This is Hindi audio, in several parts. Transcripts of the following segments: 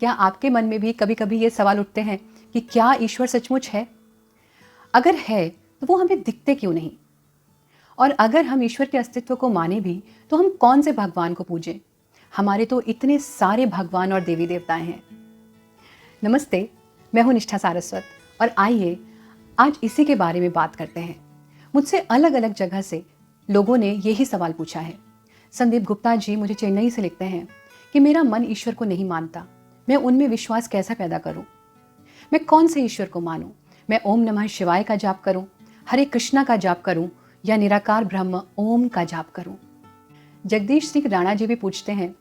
क्या आपके मन में भी कभी कभी ये सवाल उठते हैं कि क्या ईश्वर सचमुच है? अगर है तो वो हमें दिखते क्यों नहीं? और अगर हम ईश्वर के अस्तित्व को माने भी तो हम कौन से भगवान को पूजें? हमारे तो इतने सारे भगवान और देवी देवताएं हैं। नमस्ते, मैं हूं निष्ठा सारस्वत और आइए आज इसी के बारे में बात करते हैं। मुझसे अलग अलग जगह से लोगों ने यही सवाल पूछा है। संदीप गुप्ता जी मुझे चेन्नई से लिखते हैं कि मेरा मन ईश्वर को नहीं मानता, मैं उनमें विश्वास कैसा पैदा करूं? मैं कौन से ईश्वर को मानूं? मैं ओम नमः शिवाय का जाप करूं, हरे कृष्णा का जाप करूं या निराकार ब्रह्म ओम का जाप करूं? जगदीश सिंह राणा जी भी पूछते हैं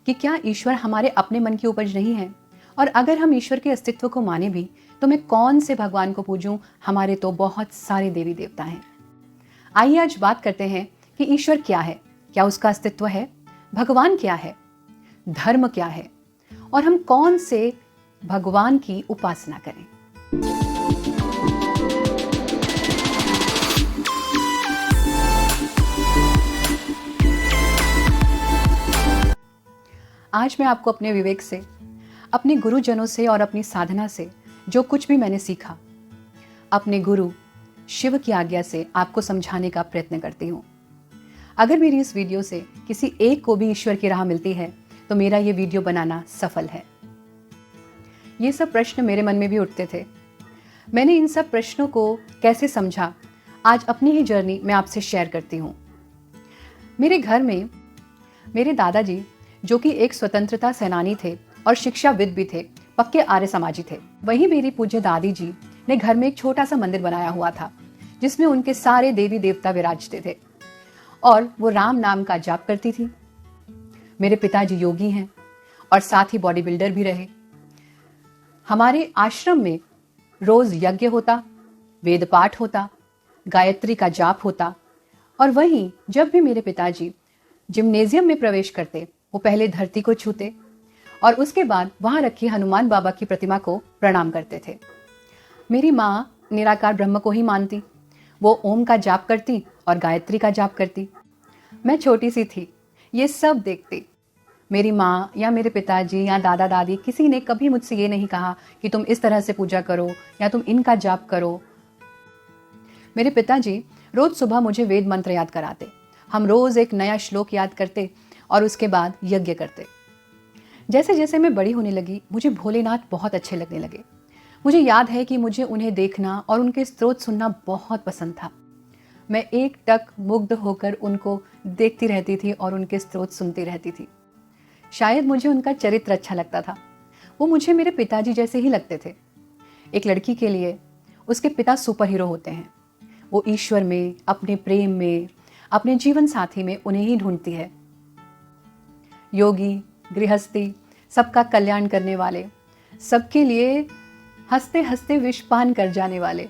कि क्या ईश्वर हमारे अपने मन की उपज नहीं है? और अगर हम ईश्वर के अस्तित्व को माने भी तो मैं कौन से भगवान को पूजूं? हमारे तो बहुत सारे देवी देवता हैं। आइए आज बात करते हैं कि ईश्वर क्या है, क्या उसका अस्तित्व है, भगवान क्या है, धर्म क्या है और हम कौन से भगवान की उपासना करें। आज मैं आपको अपने विवेक से, अपने गुरुजनों से और अपनी साधना से जो कुछ भी मैंने सीखा, अपने गुरु शिव की आज्ञा से आपको समझाने का प्रयत्न करती हूँ। अगर मेरी इस वीडियो से किसी एक को भी ईश्वर की राह मिलती है तो मेरा ये वीडियो बनाना सफल है। ये सब प्रश्न मेरे मन में भी उठते थे। मैंने इन सब प्रश्नों को कैसे समझा, आज अपनी ही जर्नी मैं आपसे शेयर करती हूँ। मेरे घर में मेरे दादाजी, जो कि एक स्वतंत्रता सेनानी थे और शिक्षाविद भी थे, पक्के आर्य समाजी थे। वहीं मेरी पूज्य दादी जी ने घर में एक छोटा सा मंदिर बनाया हुआ था जिसमें उनके सारे देवी देवता विराजते थे और वो राम नाम का जाप करती थी। मेरे पिताजी योगी हैं और साथ ही बॉडी बिल्डर भी रहे। हमारे आश्रम में रोज यज्ञ होता, वेद पाठ होता, गायत्री का जाप होता और वहीं जब भी मेरे पिताजी जिम्नेजियम में प्रवेश करते वो पहले धरती को छूते और उसके बाद वहां रखी हनुमान बाबा की प्रतिमा को प्रणाम करते थे। मेरी माँ निराकार ब्रह्म को ही मानती, वो ओम का जाप करती और गायत्री का जाप करती। मैं छोटी सी थी, ये सब देखती। मेरी माँ या मेरे पिताजी या दादा दादी किसी ने कभी मुझसे ये नहीं कहा कि तुम इस तरह से पूजा करो या तुम इनका जाप करो। मेरे पिताजी रोज सुबह मुझे वेद मंत्र याद कराते। हम रोज एक नया श्लोक याद करते और उसके बाद यज्ञ करते। जैसे जैसे मैं बड़ी होने लगी मुझे भोलेनाथ बहुत अच्छे लगने लगे। मुझे याद है कि मुझे उन्हें देखना और उनके स्तोत्र सुनना बहुत पसंद था। मैं एक टक मुग्ध होकर उनको देखती रहती थी और उनके स्तोत्र सुनती रहती थी। शायद मुझे उनका चरित्र अच्छा लगता था। वो मुझे मेरे पिताजी जैसे ही लगते थे। एक लड़की के लिए उसके पिता सुपर हीरो होते हैं। वो ईश्वर में, अपने प्रेम में, अपने जीवन साथी में उन्हें ही ढूंढती है। योगी, गृहस्थी, सबका कल्याण करने वाले, सबके लिए हंसते हंसते विषपान कर जाने वाले।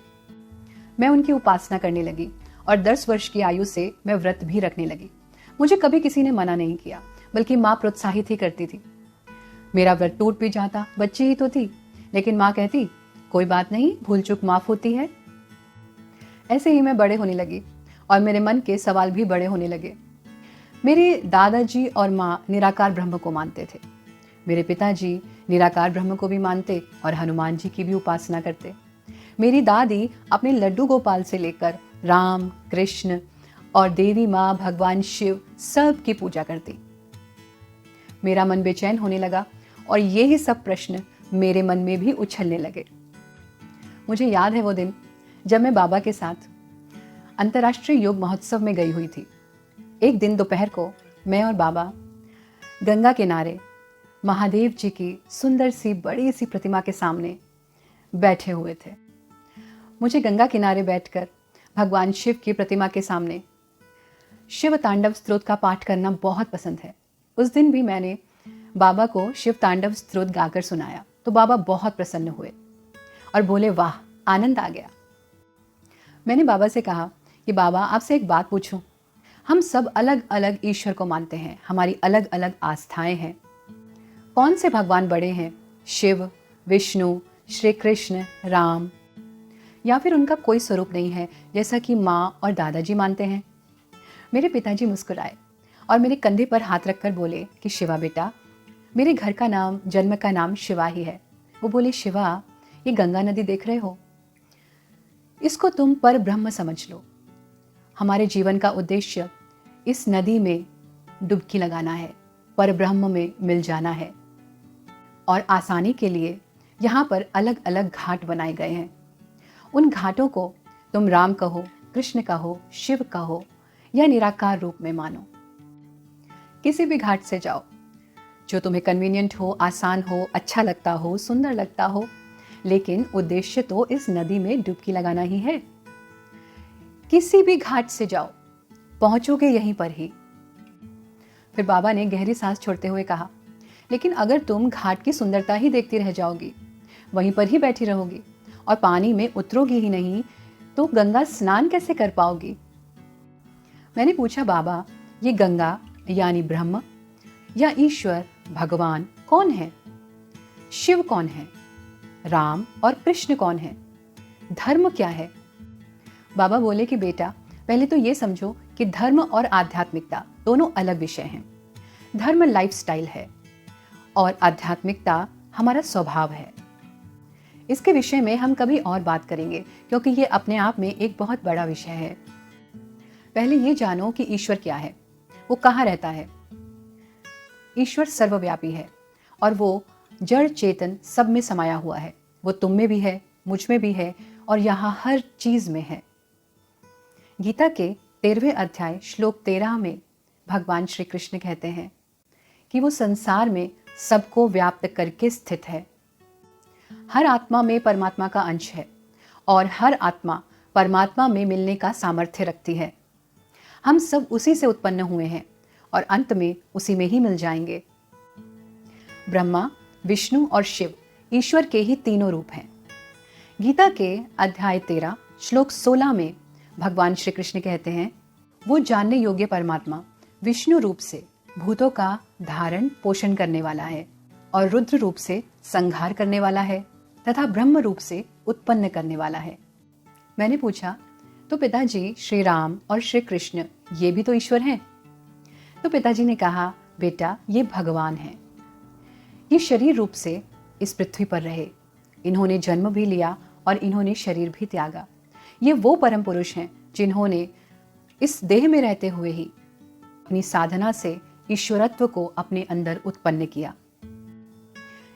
मैं उनकी उपासना करने लगी और 10 वर्ष की आयु से मैं व्रत भी रखने लगी। मुझे कभी किसी ने मना नहीं किया, बल्कि माँ प्रोत्साहित ही करती थी। मेरा व्रत टूट भी जाता, बच्ची ही तो थी, लेकिन माँ कहती कोई बात नहीं, भूल चूक माफ होती है। ऐसे ही मैं बड़े होने लगी और मेरे मन के सवाल भी बड़े होने लगे। मेरे दादाजी और माँ निराकार ब्रह्म को मानते थे। मेरे पिताजी निराकार ब्रह्म को भी मानते और हनुमान जी की भी उपासना करते। मेरी दादी अपने लड्डू गोपाल से लेकर राम, कृष्ण और देवी माँ, भगवान शिव सब की पूजा करती। मेरा मन बेचैन होने लगा और यही सब प्रश्न मेरे मन में भी उछलने लगे। मुझे याद है वो दिन जब मैं बाबा के साथ अंतर्राष्ट्रीय योग महोत्सव में गई हुई थी। एक दिन दोपहर को मैं और बाबा गंगा किनारे महादेव जी की सुंदर सी बड़ी सी प्रतिमा के सामने बैठे हुए थे। मुझे गंगा किनारे बैठकर भगवान शिव की प्रतिमा के सामने शिव तांडव स्तोत्र का पाठ करना बहुत पसंद है। उस दिन भी मैंने बाबा को शिव तांडव स्तोत्र गाकर सुनाया तो बाबा बहुत प्रसन्न हुए और बोले, वाह, आनंद आ गया। मैंने बाबा से कहा कि बाबा, आपसे एक बात पूछूं। हम सब अलग अलग ईश्वर को मानते हैं, हमारी अलग अलग आस्थाएं हैं। कौन से भगवान बड़े हैं, शिव, विष्णु, श्री कृष्ण, राम, या फिर उनका कोई स्वरूप नहीं है जैसा कि माँ और दादाजी मानते हैं? मेरे पिताजी मुस्कुराए और मेरे कंधे पर हाथ रखकर बोले कि शिवा बेटा, मेरे घर का नाम, जन्म का नाम शिवा ही है। वो बोले, शिवा, ये गंगा नदी देख रहे हो, इसको तुम पर ब्रह्म समझ लो। हमारे जीवन का उद्देश्य इस नदी में डुबकी लगाना है, पर ब्रह्म में मिल जाना है। और आसानी के लिए यहाँ पर अलग अलग घाट बनाए गए हैं। उन घाटों को तुम राम कहो, कृष्ण कहो, शिव कहो या निराकार रूप में मानो। किसी भी घाट से जाओ, जो तुम्हें कन्वीनियंट हो, आसान हो, अच्छा लगता हो, सुंदर लगता हो, लेकिन उद्देश्य तो इस नदी में डुबकी लगाना ही है। किसी भी घाट से जाओ, पहुंचोगे यहीं पर ही। फिर बाबा ने गहरी सांस छोड़ते हुए कहा, लेकिन अगर तुम घाट की सुंदरता ही देखती रह जाओगी, वहीं पर ही बैठी रहोगी और पानी में उतरोगी ही नहीं, तो गंगा स्नान कैसे कर पाओगी? मैंने पूछा, बाबा, ये गंगा यानी ब्रह्म या ईश्वर भगवान कौन है? शिव कौन है? राम और कृष्ण कौन है? धर्म क्या है? बाबा बोले कि बेटा, पहले तो ये समझो कि धर्म और आध्यात्मिकता दोनों अलग विषय हैं। धर्म लाइफस्टाइल है और आध्यात्मिकता हमारा स्वभाव है। इसके विषय में हम कभी और बात करेंगे, क्योंकि ये अपने आप में एक बहुत बड़ा विषय है। पहले ये जानो कि ईश्वर क्या है, वो कहाँ रहता है। ईश्वर सर्वव्यापी है और वो जड़ चेतन सब में समाया हुआ है। वो तुम में भी है, मुझ में भी है और यहाँ हर चीज में है। गीता के 13वें अध्याय श्लोक 13 में भगवान श्री कृष्ण कहते हैं कि वो संसार में सबको व्याप्त करके स्थित है। हर आत्मा में परमात्मा का अंश है और हर आत्मा परमात्मा में मिलने का सामर्थ्य रखती है। हम सब उसी से उत्पन्न हुए हैं और अंत में उसी में ही मिल जाएंगे। ब्रह्मा, विष्णु और शिव ईश्वर के ही तीनों रूप हैं। गीता के अध्याय 13 श्लोक 16 में भगवान श्री कृष्ण कहते हैं, वो जानने योग्य परमात्मा विष्णु रूप से भूतों का धारण पोषण करने वाला है और रुद्र रूप से संहार करने वाला है तथा ब्रह्म रूप से उत्पन्न करने वाला है। मैंने पूछा, तो पिताजी, श्री राम और श्री कृष्ण ये भी तो ईश्वर हैं? तो पिताजी ने कहा, बेटा, ये भगवान हैं। ये शरीर रूप से इस पृथ्वी पर रहे, इन्होंने जन्म भी लिया और इन्होंने शरीर भी त्यागा। ये वो परम पुरुष हैं जिन्होंने इस देह में रहते हुए ही अपनी साधना से ईश्वरत्व को अपने अंदर उत्पन्न किया।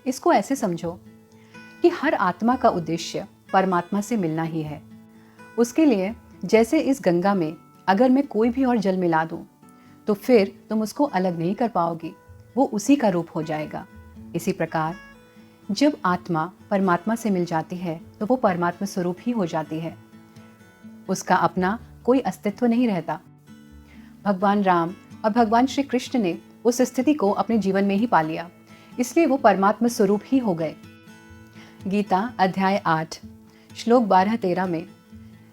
इसको ऐसे समझो कि हर आत्मा का उद्देश्य परमात्मा से मिलना ही है। उसके लिए जैसे इस गंगा में अगर मैं कोई भी और जल मिला दूं, तो फिर तुम उसको अलग नहीं कर पाओगी, वो उसी का रूप हो जाएगा। इसी प्रकार जब आत्मा परमात्मा से मिल जाती है तो वो परमात्मा स्वरूप ही हो जाती है, उसका अपना कोई अस्तित्व नहीं रहता। भगवान राम और भगवान श्री कृष्ण ने उस स्थिति को अपने जीवन में ही पा लिया, इसलिए वो परमात्मा स्वरूप ही हो गए। गीता अध्याय 8 श्लोक 12-13 में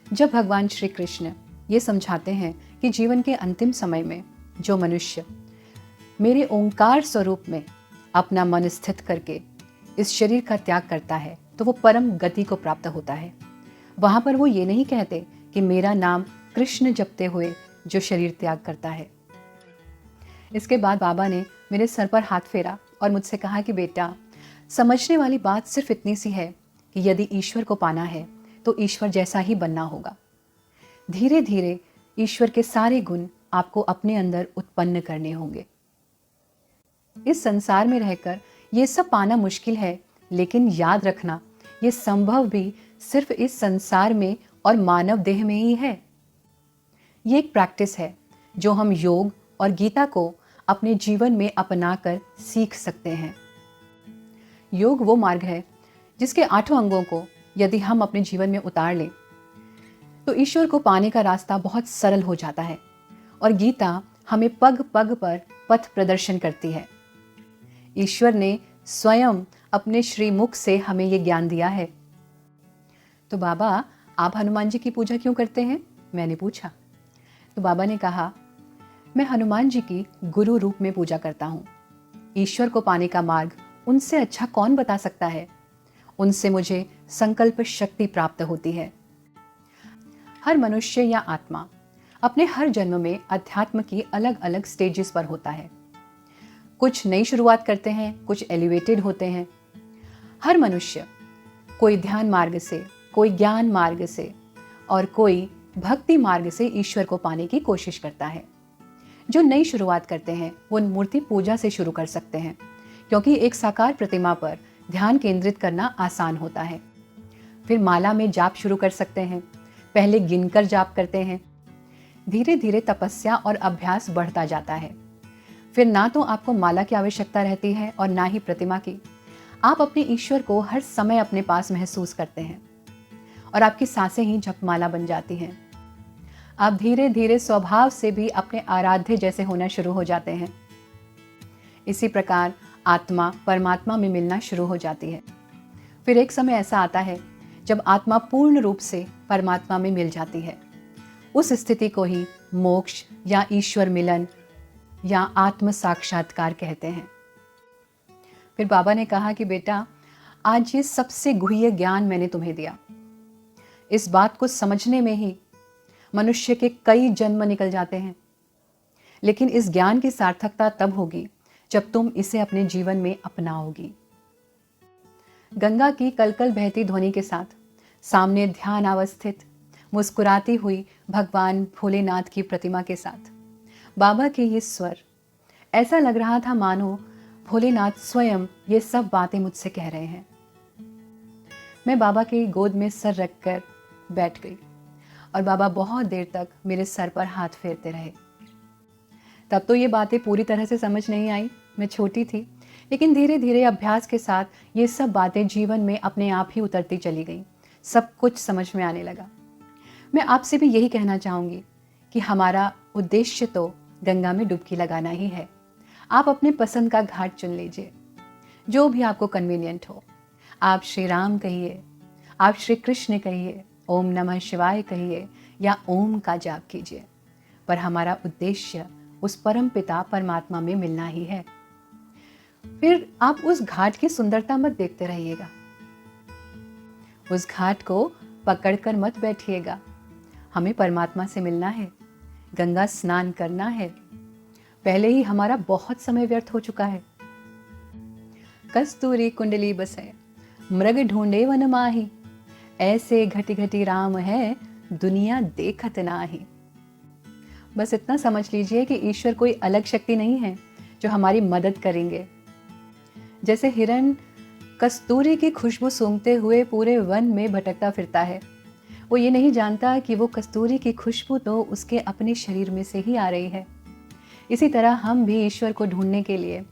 जब भगवान श्री कृष्ण ये समझाते हैं कि जीवन के अंतिम समय में जो मनुष्य मेरे ओंकार स्वरूप में अपना मन स्थित करके इस शरीर का त्याग करता है तो वो परम गति को प्राप्त होता है। वहां पर वो ये नहीं कहते कि मेरा नाम कृष्ण जपते हुए जो शरीर त्याग करता है। इसके बाद बाबा ने मेरे सर पर हाथ फेरा और मुझसे कहा कि बेटा, समझने वाली बात सिर्फ इतनी सी है कि यदि ईश्वर को पाना है तो ईश्वर जैसा ही बनना होगा। धीरे धीरे ईश्वर के सारे गुण आपको अपने अंदर उत्पन्न करने होंगे। इस संसार में रहकर ये सब पाना मुश्किल है, लेकिन याद रखना ये संभव भी सिर्फ इस संसार में और मानव देह में ही है। ये एक प्रैक्टिस है जो हम योग और गीता को अपने जीवन में अपनाकर सीख सकते हैं। योग वो मार्ग है जिसके 8 अंगों को यदि हम अपने जीवन में उतार लें तो ईश्वर को पाने का रास्ता बहुत सरल हो जाता है और गीता हमें पग पग पर पथ प्रदर्शन करती है। ईश्वर ने स्वयं अपने श्रीमुख से हमें ये ज्ञान दिया है। तो बाबा, आप हनुमान जी की पूजा क्यों करते हैं? मैंने पूछा। तो बाबा ने कहा, मैं हनुमान जी की गुरु रूप में पूजा करता हूँ। ईश्वर को पाने का मार्ग उनसे अच्छा कौन बता सकता है? उनसे मुझे संकल्प शक्ति प्राप्त होती है। हर मनुष्य या आत्मा अपने हर जन्म में अध्यात्म की अलग अलग स्टेजेस पर होता है। कुछ नई शुरुआत करते हैं, कुछ एलिवेटेड होते हैं। हर मनुष्य कोई ध्यान मार्ग से, कोई ज्ञान मार्ग से और कोई भक्ति मार्ग से ईश्वर को पाने की कोशिश करता है। जो नई शुरुआत करते हैं वो मूर्ति पूजा से शुरू कर सकते हैं, क्योंकि एक साकार प्रतिमा पर ध्यान केंद्रित करना आसान होता है। फिर माला में जाप शुरू कर सकते हैं। पहले गिनकर जाप करते हैं। धीरे धीरे तपस्या और अभ्यास बढ़ता जाता है। फिर ना तो आपको माला की आवश्यकता रहती है और ना ही प्रतिमा की। आप अपने ईश्वर को हर समय अपने पास महसूस करते हैं और आपकी सांसें ही जपमाला बन जाती हैं। आप धीरे धीरे स्वभाव से भी अपने आराध्य जैसे होना शुरू हो जाते हैं। इसी प्रकार आत्मा परमात्मा में मिलना शुरू हो जाती है। फिर एक समय ऐसा आता है जब आत्मा पूर्ण रूप से परमात्मा में मिल जाती है। उस स्थिति को ही मोक्ष या ईश्वर मिलन या आत्म साक्षात्कार कहते हैं। फिर बाबा ने कहा कि बेटा, आज ये सबसे गुह्य ज्ञान मैंने तुम्हें दिया। इस बात को समझने में ही मनुष्य के कई जन्म निकल जाते हैं, लेकिन इस ज्ञान की सार्थकता तब होगी जब तुम इसे अपने जीवन में अपनाओगी। गंगा की कलकल बहती ध्वनि के साथ सामने ध्यान अवस्थित मुस्कुराती हुई भगवान भोलेनाथ की प्रतिमा के साथ बाबा के ये स्वर, ऐसा लग रहा था मानो भोलेनाथ स्वयं ये सब बातें मुझसे कह रहे हैं। मैं बाबा की गोद में सर रखकर बैठ गई और बाबा बहुत देर तक मेरे सर पर हाथ फेरते रहे। तब तो ये बातें पूरी तरह से समझ नहीं आई, मैं छोटी थी, लेकिन धीरे धीरे अभ्यास के साथ ये सब बातें जीवन में अपने आप ही उतरती चली गई। सब कुछ समझ में आने लगा। मैं आपसे भी यही कहना चाहूँगी कि हमारा उद्देश्य तो गंगा में डुबकी लगाना ही है। आप अपने पसंद का घाट चुन लीजिए, जो भी आपको कन्वीनियंट हो। आप श्री राम कहिए, आप श्री कृष्ण कहिए, ओम नमः शिवाय कहिए या ओम का जाप कीजिए, पर हमारा उद्देश्य उस परम पिता परमात्मा में मिलना ही है। फिर आप उस घाट की सुंदरता मत देखते रहिएगा, उस घाट को पकड़कर मत बैठिएगा। हमें परमात्मा से मिलना है, गंगा स्नान करना है। पहले ही हमारा बहुत समय व्यर्थ हो चुका है। कस्तूरी कुंडली बसे मृग ढूंढे वन माही, ऐसे घटी घटी राम है दुनिया देखत नाही। बस इतना समझ लीजिए कि ईश्वर कोई अलग शक्ति नहीं है जो हमारी मदद करेंगे। जैसे हिरण कस्तूरी की खुशबू सूंघते हुए पूरे वन में भटकता फिरता है, वो ये नहीं जानता कि वो कस्तूरी की खुशबू तो उसके अपने शरीर में से ही आ रही है। इसी तरह हम भी ईश्वर को ढूंढने के लिए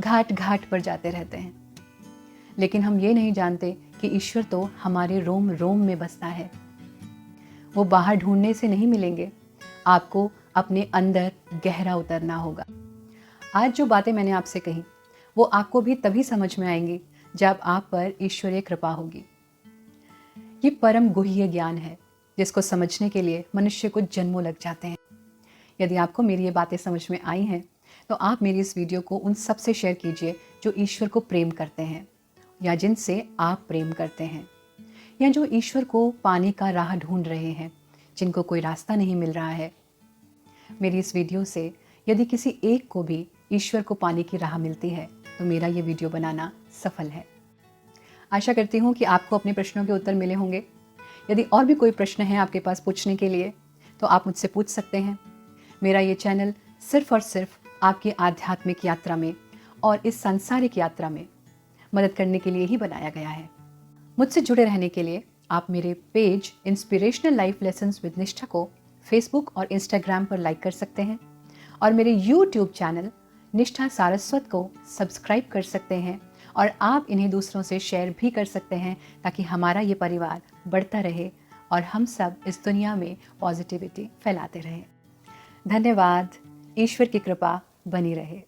घाट घाट पर जाते रहते हैं, लेकिन हम ये नहीं जानते कि ईश्वर तो हमारे रोम रोम में बसता है। वो बाहर ढूंढने से नहीं मिलेंगे, आपको अपने अंदर गहरा उतरना होगा। आज जो बातें मैंने आपसे कही वो आपको भी तभी समझ में आएंगी जब आप पर ईश्वरीय कृपा होगी। ये परम गुह्य ज्ञान है जिसको समझने के लिए मनुष्य को जन्मों लग जाते हैं। यदि आपको मेरी ये बातें समझ में आई हैं तो आप मेरी इस वीडियो को उन सब से शेयर कीजिए जो ईश्वर को प्रेम करते हैं या जिनसे आप प्रेम करते हैं, या जो ईश्वर को पाने का राह ढूंढ रहे हैं, जिनको कोई रास्ता नहीं मिल रहा है। मेरी इस वीडियो से यदि किसी एक को भी ईश्वर को पाने की राह मिलती है तो मेरा ये वीडियो बनाना सफल है। आशा करती हूँ कि आपको अपने प्रश्नों के उत्तर मिले होंगे। यदि और भी कोई प्रश्न है आपके पास पूछने के लिए तो आप मुझसे पूछ सकते हैं। मेरा ये चैनल सिर्फ और सिर्फ आपकी आध्यात्मिक यात्रा में और इस सांसारिक यात्रा में मदद करने के लिए ही बनाया गया है। मुझसे जुड़े रहने के लिए आप मेरे page inspirational life lessons with निष्ठा को फेसबुक और इंस्टाग्राम पर लाइक कर सकते हैं और मेरे यूट्यूब चैनल निष्ठा सारस्वत को सब्सक्राइब कर सकते हैं, और आप इन्हें दूसरों से शेयर भी कर सकते हैं ताकि हमारा ये परिवार बढ़ता रहे और हम सब इस दुनिया में पॉजिटिविटी फैलाते रहें। धन्यवाद। ईश्वर की कृपा बनी रहे।